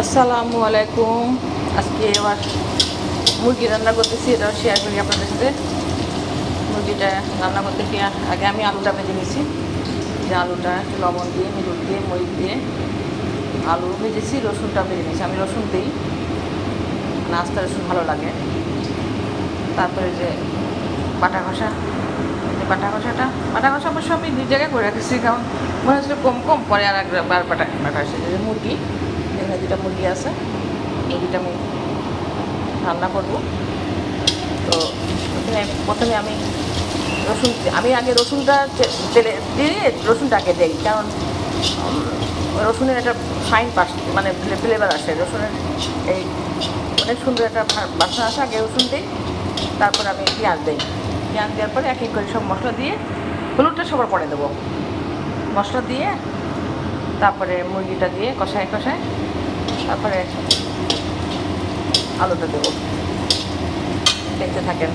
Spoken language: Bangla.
আসসালামু আলাইকুম। আজকে এবার মুরগি রান্না করতেছি, এটাও শেয়ার করি আপনাদের সাথে। মুরগিটা রান্না করতে গিয়ে আগে আমি আলুটা ভেজে নিয়েছি। যে আলুটা একটু লবণ দিয়ে, হলুদ দিয়ে, মরিচ দিয়ে আলু ভেজেছি, রসুনটা ভেজে নিয়েছি। আমি রসুন দিই, নাস্তা রসুন ভালো লাগে। তারপরে যে বাটা কষা, বাটা কষা অবশ্য আমি দুই জায়গায় করে রাখছি, কারণ মনে হচ্ছিল কম কম পরে আর একবার বাটা আসে। যে মুরগি, এখানে দুটা মুরগি আছে, মুরগিটা আমি রান্না করবো। তো প্রথমে আমি আমি আগে রসুনটা তেলে দিয়ে রসুনটাকে দিই, কারণ রসুনের একটা ফাইন মানে ফ্লেভার আসে রসুনের, এই অনেক সুন্দর একটা বাসনা আসে। আগে রসুন দিই, তারপর আমি পেঁয়াজ দিই। পেঁয়াজ দেওয়ার পরে এক এক করে সব মশলা দিয়ে, হলুদটা সবার পরে দেবো, মশলা দিয়ে তারপরে মুরগিটা দিয়ে কষায় তারপরে আলুটা দেবো। দেখতে থাকেন।